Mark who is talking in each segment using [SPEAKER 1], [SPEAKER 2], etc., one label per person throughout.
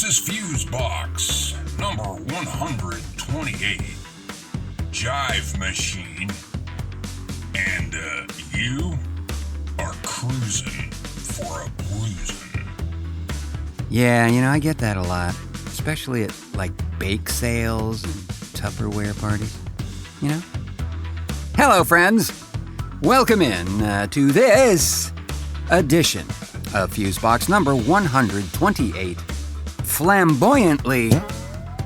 [SPEAKER 1] This is Fusebox, number 128, Jive machine, and you are cruising for a bruising.
[SPEAKER 2] Yeah, I get that a lot, especially at, bake sales and Tupperware parties, Hello, friends. Welcome in to this edition of Fusebox number 128, flamboyantly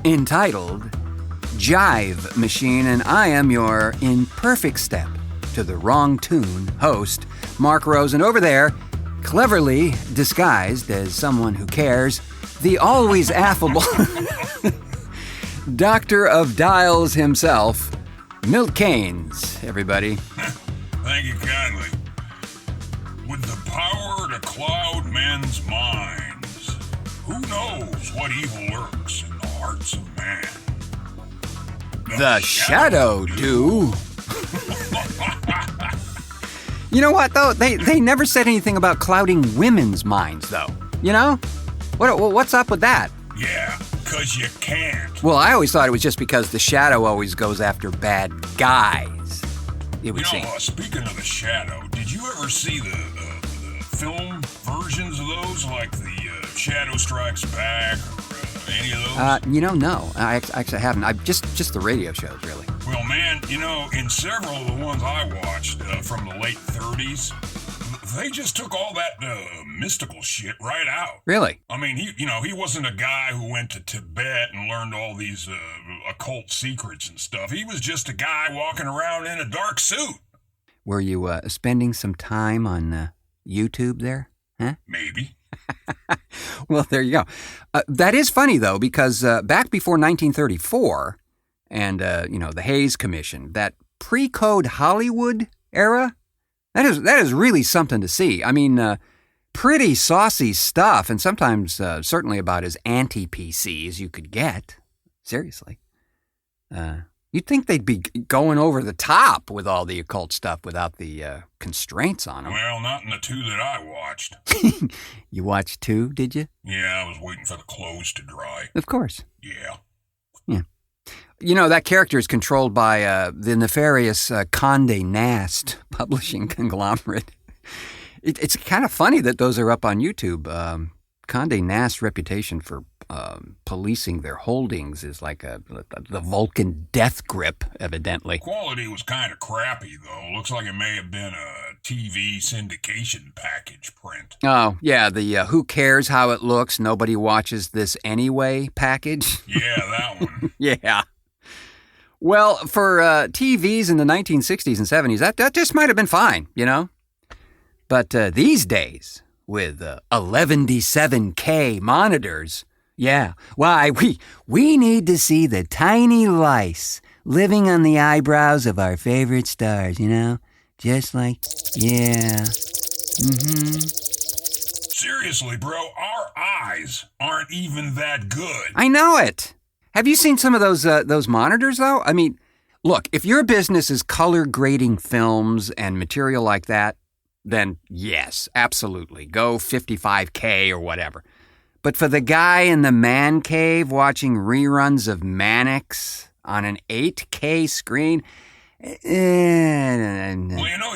[SPEAKER 2] entitled Jive Machine, and I am your in perfect step to the wrong tune host, Mark Rose, and over there, cleverly disguised as someone who cares, the always affable Doctor of Dials himself, Milt Keynes, everybody.
[SPEAKER 1] Thank you kindly. With the power to cloud men's minds, who knows what evil lurks in the hearts of man?
[SPEAKER 2] The shadow do. You know what, though? They never said anything about clouding women's minds, though. What's up with that?
[SPEAKER 1] Yeah, 'cause you can't.
[SPEAKER 2] Well, I always thought it was just because the shadow always goes after bad guys. It would seem.
[SPEAKER 1] Speaking of the shadow, did you ever see the film versions of those, like the Shadow Strikes Back or any of those?
[SPEAKER 2] No. I actually haven't. I've just the radio shows, really.
[SPEAKER 1] Well, man, in several of the ones I watched from the late 30s, they just took all that mystical shit right out.
[SPEAKER 2] Really?
[SPEAKER 1] I mean, he wasn't a guy who went to Tibet and learned all these occult secrets and stuff. He was just a guy walking around in a dark suit.
[SPEAKER 2] Were you spending some time on YouTube there? Huh?
[SPEAKER 1] Maybe.
[SPEAKER 2] Well, there you go. That is funny, though, because back before 1934 and, the Hays Commission, that pre-code Hollywood era, that is really something to see. I mean, pretty saucy stuff, and sometimes certainly about as anti-PC as you could get. Seriously. You'd think they'd be going over the top with all the occult stuff without the constraints on them.
[SPEAKER 1] Well, not in the two that I watched.
[SPEAKER 2] You watched two, did you?
[SPEAKER 1] Yeah, I was waiting for the clothes to dry.
[SPEAKER 2] Of course.
[SPEAKER 1] Yeah.
[SPEAKER 2] That character is controlled by the nefarious Condé Nast publishing conglomerate. It's kind of funny that those are up on YouTube. Condé Nast's reputation for policing their holdings is like the Vulcan death grip, evidently.
[SPEAKER 1] Quality was kind of crappy, though. Looks like it may have been a TV syndication package print.
[SPEAKER 2] Oh, yeah, the who cares how it looks, nobody watches this anyway package.
[SPEAKER 1] Yeah, that one.
[SPEAKER 2] Yeah. Well, for TVs in the 1960s and 70s, that just might have been fine, But these days, with 11D7K monitors, yeah, why, we need to see the tiny lice living on the eyebrows of our favorite stars, Just like, yeah.
[SPEAKER 1] Seriously, bro, our eyes aren't even that good.
[SPEAKER 2] I know it. Have you seen some of those monitors, though? I mean, look, if your business is color grading films and material like that, then yes, absolutely. Go 55K or whatever. But for the guy in the man cave watching reruns of Mannix on an 8K screen,
[SPEAKER 1] Well,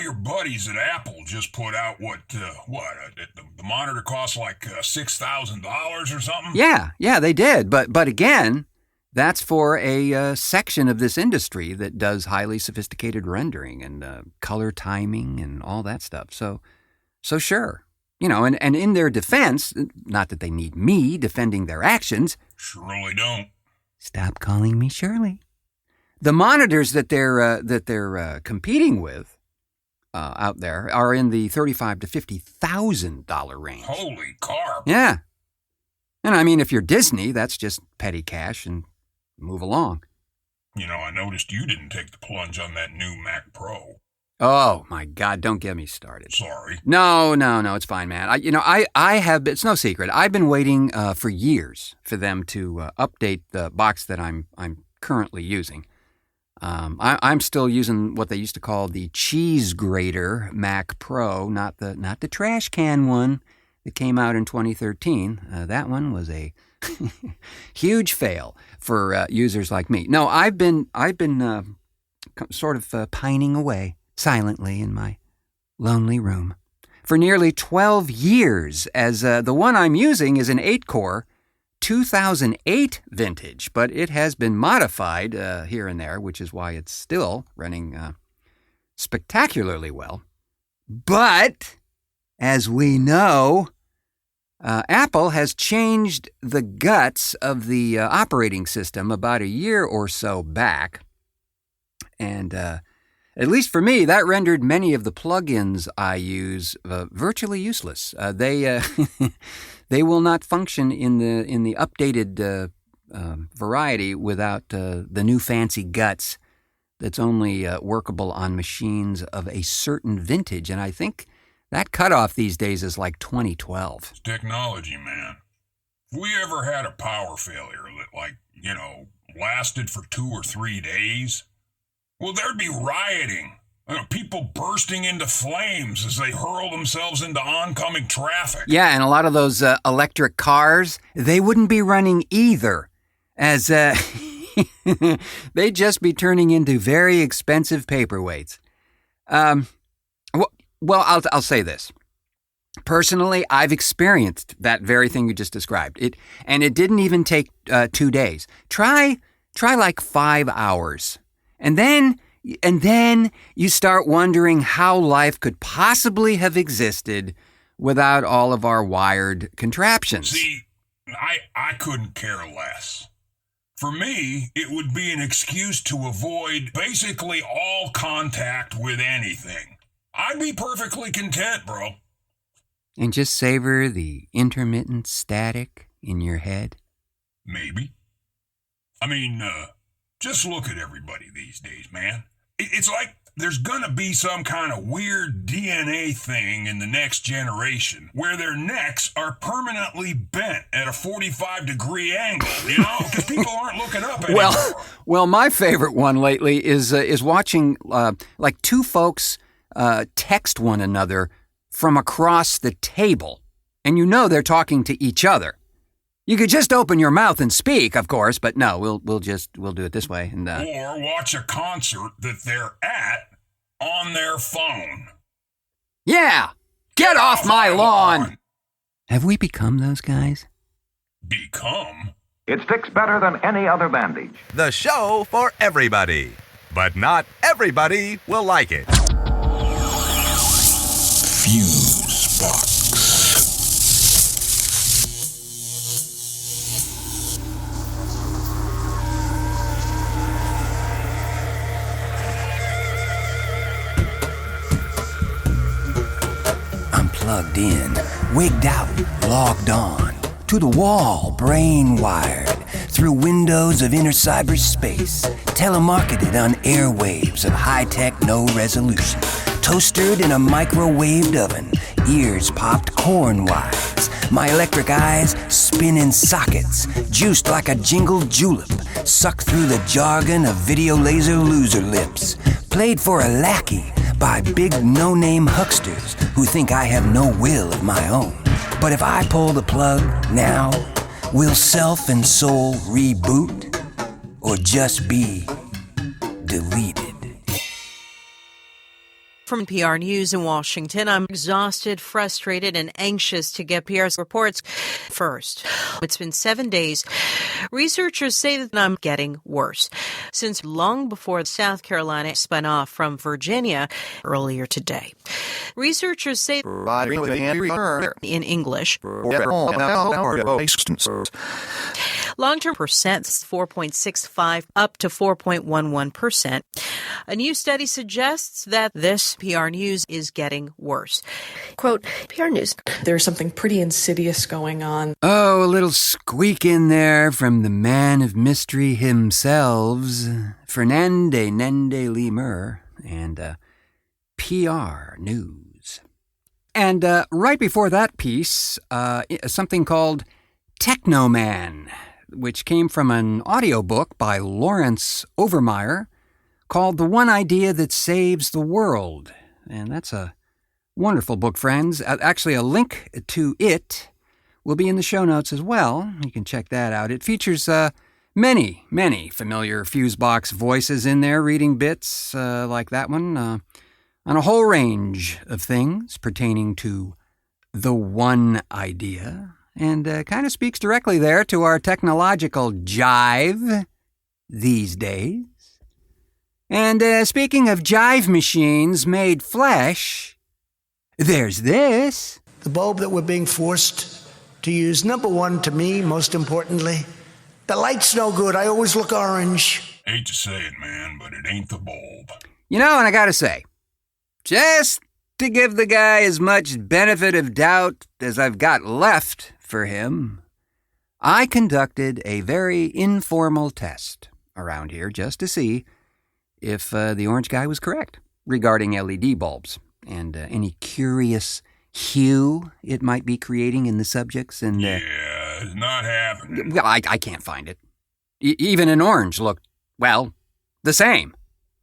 [SPEAKER 1] your buddies at Apple just put out the monitor costs like $6,000 or something?
[SPEAKER 2] Yeah, they did. But again, that's for a section of this industry that does highly sophisticated rendering and color timing and all that stuff. So sure. And in their defense, not that they need me defending their actions.
[SPEAKER 1] Surely don't.
[SPEAKER 2] Stop calling me Shirley. The monitors that they're competing with out there are in the $35,000 to $50,000 range.
[SPEAKER 1] Holy carp.
[SPEAKER 2] Yeah. And I mean, if you're Disney, that's just petty cash and move along.
[SPEAKER 1] I noticed you didn't take the plunge on that new Mac Pro.
[SPEAKER 2] Oh, my God, don't get me started.
[SPEAKER 1] Sorry.
[SPEAKER 2] No, it's fine, man. I have, it's no secret. I've been waiting for years for them to update the box that I'm currently using. I'm still using what they used to call the cheese grater Mac Pro, not the trash can one that came out in 2013. That one was a Huge fail for users like me. No, I've been sort of pining away silently in my lonely room for nearly 12 years, as the one I'm using is an 8-core 2008 vintage, but it has been modified here and there, which is why it's still running spectacularly well. But, as we know, Apple has changed the guts of the operating system about a year or so back. And at least for me, that rendered many of the plugins I use virtually useless. They they will not function in the updated variety without the new fancy guts that's only workable on machines of a certain vintage. And I think that cutoff these days is like 2012.
[SPEAKER 1] It's technology, man. If we ever had a power failure that, lasted for 2 or 3 days, well, there'd be rioting. People bursting into flames as they hurl themselves into oncoming traffic.
[SPEAKER 2] Yeah, and a lot of those electric cars, they wouldn't be running either, as they'd just be turning into very expensive paperweights. Well, I'll say this. Personally, I've experienced that very thing you just described. It didn't even take 2 days. Try like 5 hours. And then you start wondering how life could possibly have existed without all of our wired contraptions.
[SPEAKER 1] See, I couldn't care less. For me, it would be an excuse to avoid basically all contact with anything. I'd be perfectly content, bro.
[SPEAKER 2] And just savor the intermittent static in your head?
[SPEAKER 1] Maybe. Just look at everybody these days, man. It's like there's gonna be some kind of weird DNA thing in the next generation where their necks are permanently bent at a 45-degree angle, because people aren't looking up anymore.
[SPEAKER 2] Well, my favorite one lately is watching like two folks text one another from across the table, and they're talking to each other. You could just open your mouth and speak, of course, but no, we'll do it this way. And
[SPEAKER 1] or watch a concert that they're at on their phone.
[SPEAKER 2] Yeah, get off my lawn. Have we become those guys?
[SPEAKER 1] Become?
[SPEAKER 3] It sticks better than any other bandage.
[SPEAKER 4] The show for everybody, but not everybody will like it.
[SPEAKER 1] Fusebox.
[SPEAKER 5] I'm plugged in, wigged out, logged on, to the wall, brain wired, through windows of inner cyberspace, telemarketed on airwaves of high-tech no resolution, toastered in a microwaved oven, ears popped corn-wise, my electric eyes spinning sockets, juiced like a jingled julep, sucked through the jargon of video laser loser lips, played for a lackey by big no-name hucksters who think I have no will of my own. But if I pull the plug now, will self and soul reboot or just be deleted?
[SPEAKER 6] From PR News in Washington, I'm exhausted, frustrated, and anxious to get PR's reports first. It's been 7 days. Researchers say that I'm getting worse, since long before South Carolina spun off from Virginia earlier today. Researchers say in English, long-term percent 4.65 up to 4.11%. A new study suggests that this PR News is getting worse.
[SPEAKER 7] Quote, PR News, there's something pretty insidious going on.
[SPEAKER 2] Oh, a little squeak in there from the man of mystery himself, Fernande Nende Lemur, and PR News. And right before that piece, something called Technoman, which came from an audiobook by Lawrence Overmeyer called The One Idea That Saves the World. And that's a wonderful book, friends. Actually, a link to it will be in the show notes as well. You can check that out. It features many familiar Fusebox voices in there reading bits like that one on a whole range of things pertaining to the one idea, and kind of speaks directly there to our technological jive these days. And speaking of jive machines made flesh, there's this.
[SPEAKER 8] The bulb that we're being forced to use, number one, to me, most importantly, the light's no good. I always look orange.
[SPEAKER 1] Hate to say it, man, but it ain't the bulb.
[SPEAKER 2] You know, and I gotta say, just to give the guy as much benefit of doubt as I've got left for him, I conducted a very informal test around here just to see if the orange guy was correct regarding LED bulbs and any curious hue it might be creating in the subjects. And
[SPEAKER 1] yeah, it's not happening.
[SPEAKER 2] Well, I can't find it. Even an orange looked, well, the same.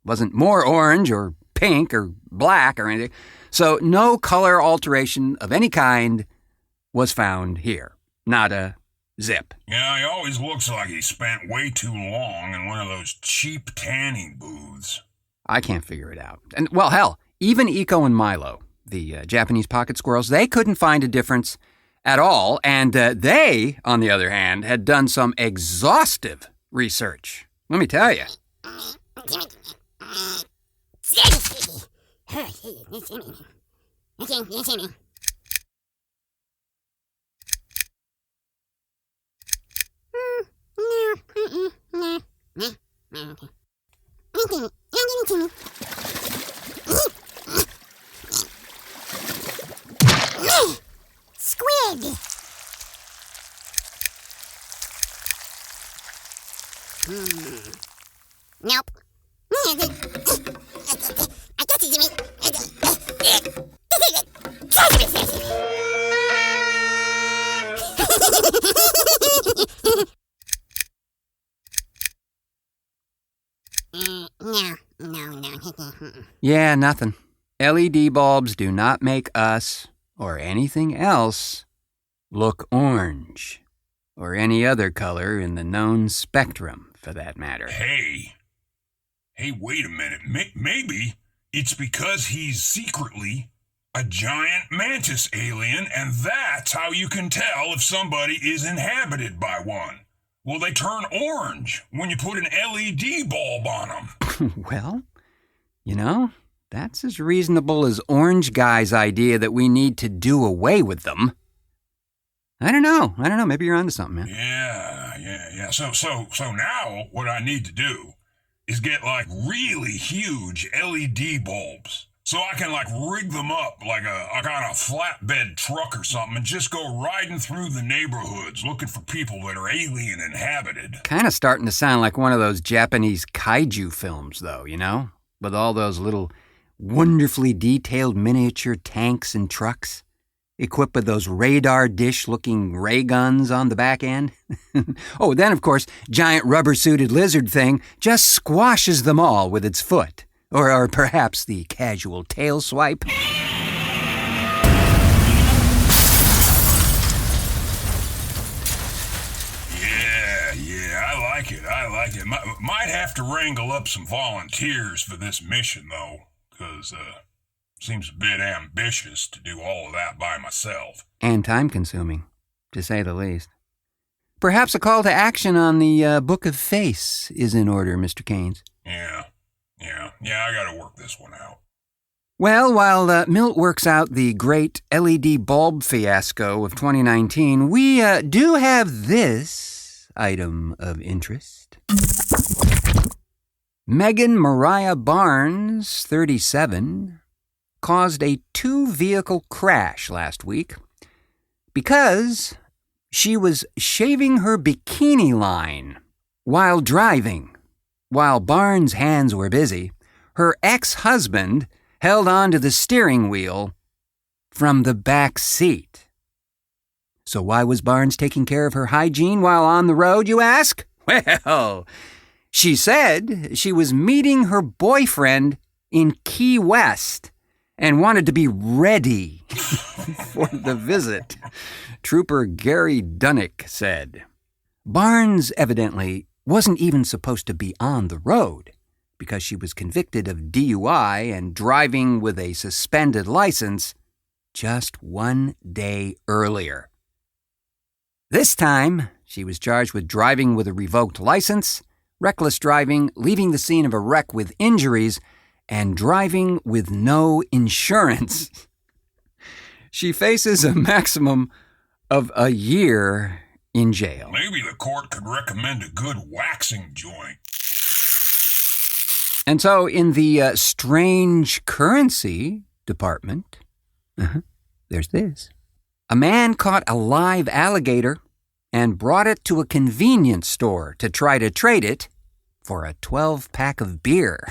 [SPEAKER 2] Wasn't more orange or pink or black or anything. So no color alteration of any kind was found here. Not a zip.
[SPEAKER 1] Yeah, he always looks like he spent way too long in one of those cheap tanning booths.
[SPEAKER 2] I can't figure it out. And, well, hell, even Eco and Milo, the Japanese pocket squirrels, they couldn't find a difference at all. And they, on the other hand, had done some exhaustive research. Let me tell you.
[SPEAKER 9] Squid! Nope. I got you, Jimmy. No.
[SPEAKER 2] Yeah, nothing. LED bulbs do not make us, or anything else, look orange. Or any other color in the known spectrum, for that matter.
[SPEAKER 1] Hey, wait a minute. Maybe it's because he's secretly a giant mantis alien, and that's how you can tell if somebody is inhabited by one. Well, they turn orange when you put an LED bulb on them.
[SPEAKER 2] Well, you know, that's as reasonable as Orange Guy's idea that we need to do away with them. I don't know. Maybe you're onto something, man.
[SPEAKER 1] Yeah. So now what I need to do is get like really huge LED bulbs. So I can like rig them up like a kind of flatbed truck or something and just go riding through the neighborhoods looking for people that are alien inhabited.
[SPEAKER 2] Kind of starting to sound like one of those Japanese kaiju films, though, you know? With all those little wonderfully detailed miniature tanks and trucks, equipped with those radar dish-looking ray guns on the back end. Oh, then, of course, giant rubber-suited lizard thing just squashes them all with its foot. Or perhaps the casual tail swipe.
[SPEAKER 1] Yeah, I like it. Might have to wrangle up some volunteers for this mission, though, because seems a bit ambitious to do all of that by myself.
[SPEAKER 2] And time-consuming, to say the least. Perhaps a call to action on the Book of Face is in order, Mr. Keynes.
[SPEAKER 1] Yeah, I gotta work this one out.
[SPEAKER 2] Well, while Milt works out the great LED bulb fiasco of 2019, we do have this item of interest. Megan Mariah Barnes, 37, caused a 2-vehicle crash last week because she was shaving her bikini line while driving. While Barnes' hands were busy, her ex-husband held onto the steering wheel from the back seat. So why was Barnes taking care of her hygiene while on the road, you ask? Well, she said she was meeting her boyfriend in Key West and wanted to be ready for the visit. Trooper Gary Dunnick said. Barnes evidently wasn't even supposed to be on the road because she was convicted of DUI and driving with a suspended license just 1 day earlier. This time, she was charged with driving with a revoked license, reckless driving, leaving the scene of a wreck with injuries, and driving with no insurance. She faces a maximum of a year in jail.
[SPEAKER 1] Maybe the court could recommend a good waxing joint.
[SPEAKER 2] And so in the strange currency department, there's this. A man caught a live alligator and brought it to a convenience store to try to trade it for a 12-pack of beer.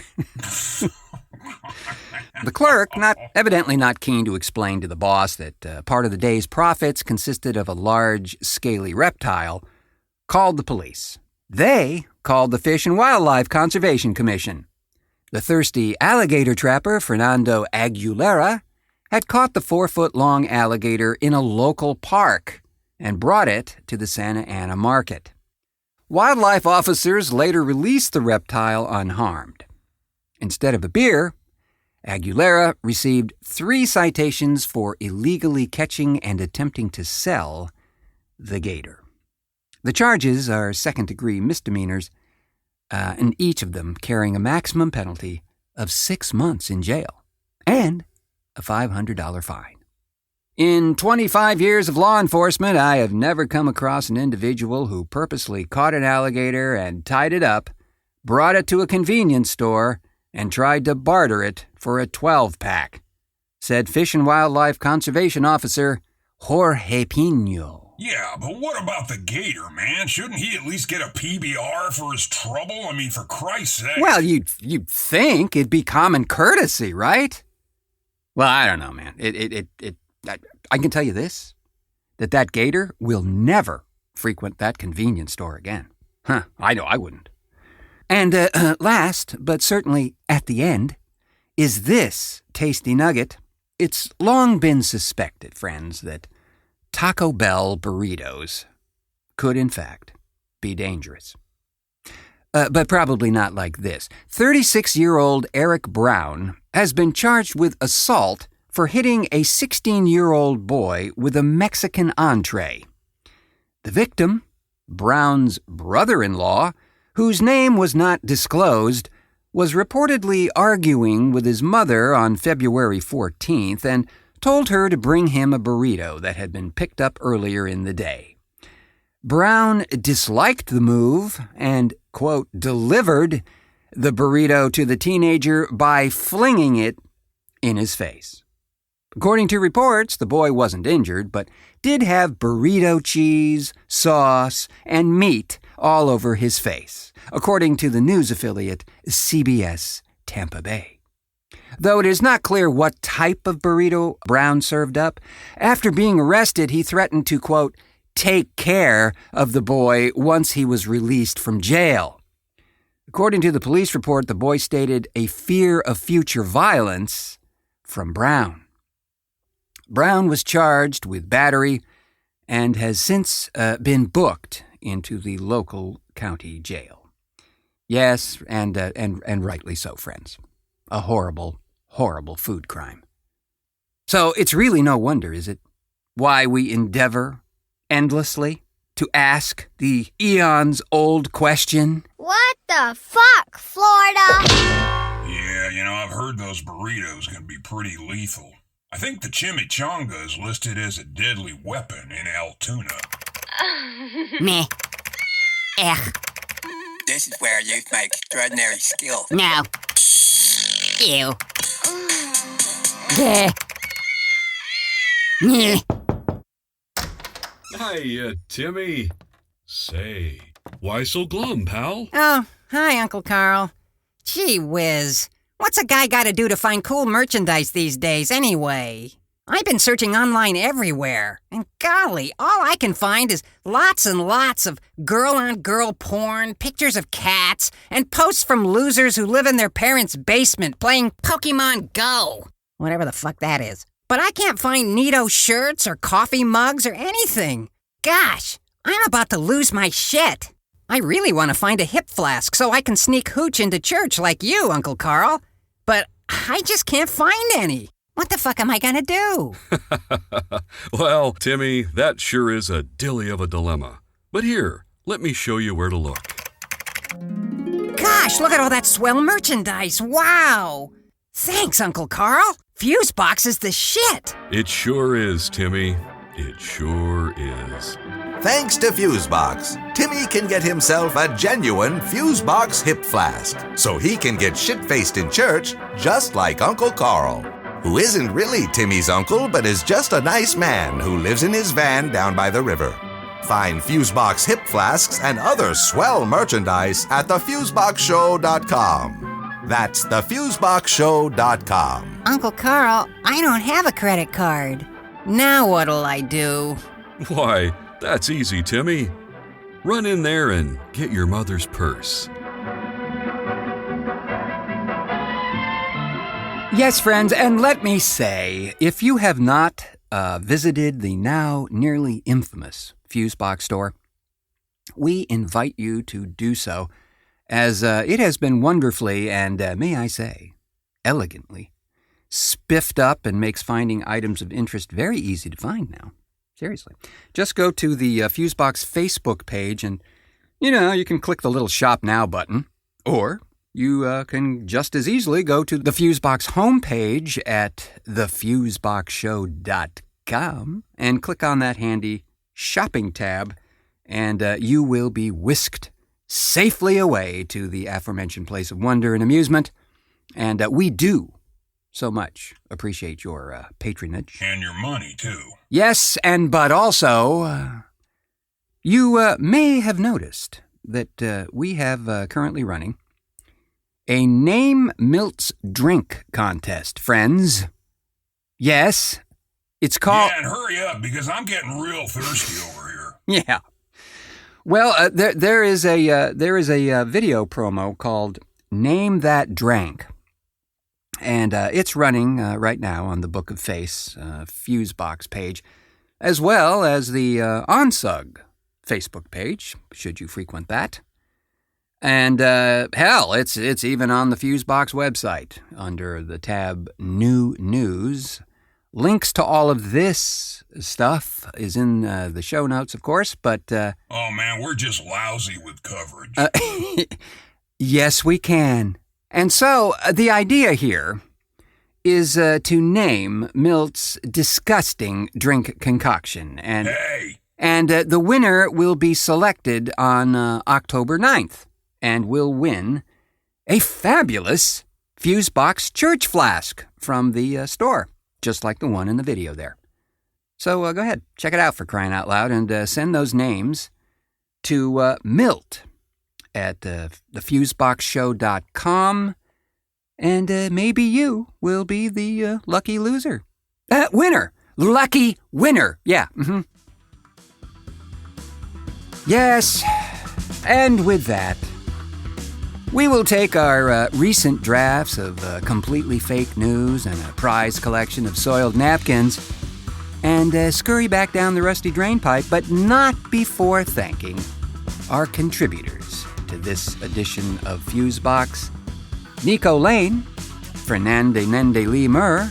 [SPEAKER 2] The clerk, evidently not keen to explain to the boss that part of the day's profits consisted of a large, scaly reptile, called the police. They called the Fish and Wildlife Conservation Commission. The thirsty alligator trapper, Fernando Aguilera, had caught the 4-foot-long alligator in a local park and brought it to the Santa Ana market. Wildlife officers later released the reptile unharmed. Instead of a beer, Aguilera received 3 citations for illegally catching and attempting to sell the gator. The charges are second-degree misdemeanors, and each of them carrying a maximum penalty of 6 months in jail and a $500 fine. In 25 years of law enforcement, I have never come across an individual who purposely caught an alligator and tied it up, brought it to a convenience store, and tried to barter it for a 12-pack, said Fish and Wildlife Conservation Officer Jorge Pino.
[SPEAKER 1] Yeah, but what about the gator, man? Shouldn't he at least get a PBR for his trouble? I mean, for Christ's sake.
[SPEAKER 2] Well, you'd think it'd be common courtesy, right? Well, I don't know, man. I can tell you this, that gator will never frequent that convenience store again. I know I wouldn't. And last, but certainly at the end, is this tasty nugget. It's long been suspected, friends, that Taco Bell burritos could, in fact, be dangerous. But probably not like this. 36-year-old Eric Brown has been charged with assault for hitting a 16-year-old boy with a Mexican entree. The victim, Brown's brother-in-law, whose name was not disclosed, was reportedly arguing with his mother on February 14th and told her to bring him a burrito that had been picked up earlier in the day. Brown disliked the move and, quote, delivered the burrito to the teenager by flinging it in his face. According to reports, the boy wasn't injured, but did have burrito cheese, sauce, and meat all over his face, according to the news affiliate CBS Tampa Bay. Though it is not clear what type of burrito Brown served up, after being arrested, he threatened to, quote, take care of the boy once he was released from jail. According to the police report, the boy stated a fear of future violence from Brown. Brown was charged with battery and has since been booked into the local county jail. Yes, and rightly so, friends. A horrible, horrible food crime. So it's really no wonder, is it, why we endeavor endlessly to ask the eons-old question?
[SPEAKER 9] What the fuck, Florida?
[SPEAKER 1] Yeah, I've heard those burritos can be pretty lethal. I think the chimichanga is listed as a deadly weapon in Altoona.
[SPEAKER 9] Meh. Ugh.
[SPEAKER 10] This is where I use my extraordinary skills.
[SPEAKER 9] No. Ew. Bleh. Meh.
[SPEAKER 11] Hi, Timmy. Say, why so glum, pal?
[SPEAKER 12] Oh, hi, Uncle Carl. Gee whiz. What's a guy gotta do to find cool merchandise these days, anyway? I've been searching online everywhere, and golly, all I can find is lots and lots of girl-on-girl porn, pictures of cats, and posts from losers who live in their parents' basement playing Pokemon Go. Whatever the fuck that is. but I can't find neato shirts or coffee mugs or anything. Gosh, I'm about to lose my shit. I really want to find a hip flask so I can sneak hooch into church like you, Uncle Carl. But I just can't find any. What the fuck am I gonna do?
[SPEAKER 11] Well, Timmy, that sure is a dilly of a dilemma. But here, let me show you where to look.
[SPEAKER 12] Gosh, look at all that swell merchandise. Wow. Thanks, Uncle Carl. Fusebox is the shit.
[SPEAKER 11] It sure is, Timmy. It sure is.
[SPEAKER 4] Thanks to Fusebox, Timmy can get himself a genuine Fusebox hip flask, so he can get shit-faced in church just like Uncle Carl, who isn't really Timmy's uncle, but is just a nice man who lives in his van down by the river. Find Fusebox hip flasks and other swell merchandise at thefuseboxshow.com. That's thefuseboxshow.com.
[SPEAKER 12] Uncle Carl, I don't have a credit card. Now what'll I do?
[SPEAKER 11] Why, that's easy, Timmy. Run in there and get your mother's purse.
[SPEAKER 2] Yes, friends, and let me say, if you have not visited the now nearly infamous Fusebox store, we invite you to do so, as it has been wonderfully and, may I say, elegantly spiffed up and makes finding items of interest very easy to find now. Seriously. Just go to the Fusebox Facebook page and, you can click the little Shop Now button, or you can just as easily go to the Fusebox homepage at thefuseboxshow.com and click on that handy shopping tab, and you will be whisked safely away to the aforementioned place of wonder and amusement. And we do so much appreciate your patronage.
[SPEAKER 1] And your money, too.
[SPEAKER 2] Yes, but also, you may have noticed that we have currently running a Name Milt's Drink contest, friends. Yes, it's called...
[SPEAKER 1] Yeah, and hurry up, because I'm getting real thirsty over here.
[SPEAKER 2] Yeah. Well, there is a video promo called Name That Drank. And it's running right now on the Book of Face Fusebox page, as well as the OnSug Facebook page, should you frequent that. And hell, it's even on the Fusebox website under the tab New News. Links to all of this stuff is in the show notes, of course, but...
[SPEAKER 1] oh, man, we're just lousy with coverage.
[SPEAKER 2] Yes, we can. And so, the idea here is to name Milt's disgusting drink concoction. And,
[SPEAKER 1] hey!
[SPEAKER 2] And the winner will be selected on October 9th and will win a fabulous Fusebox church flask from the store, just like the one in the video there. So go ahead, check it out for crying out loud, and send those names to Milt at thefuseboxshow.com, and maybe you will be the lucky loser. Winner! Lucky winner! Yeah, Yes, and with that, we will take our recent drafts of completely fake news and a prize collection of soiled napkins and scurry back down the rusty drain pipe, but not before thanking our contributors to this edition of Fusebox: Nico Lane, Fernande Nende Lee Murr,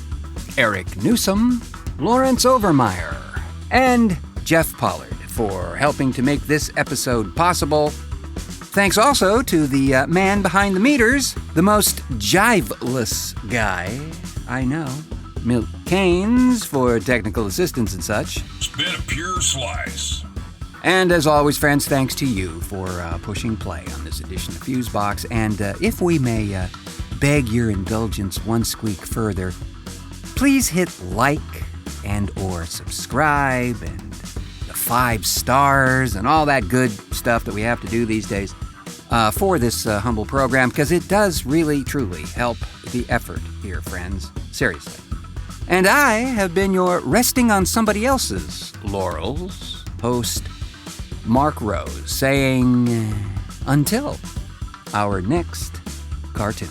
[SPEAKER 2] Eric Newsom, Lawrence Overmeyer, and Jeff Pollard for helping to make this episode possible. Thanks also to the man behind the meters, the most jiveless guy I know, Milt Keynes, for technical assistance and such.
[SPEAKER 1] It's been a pure slice.
[SPEAKER 2] And as always, friends, thanks to you for pushing play on this edition of Fusebox. And if we may beg your indulgence one squeak further, please hit like and or subscribe and the 5 stars and all that good stuff that we have to do these days for this humble program, because it does really, truly help the effort here, friends. Seriously. And I have been your resting on somebody else's laurels host, Mark Rose, saying until our next cartoon.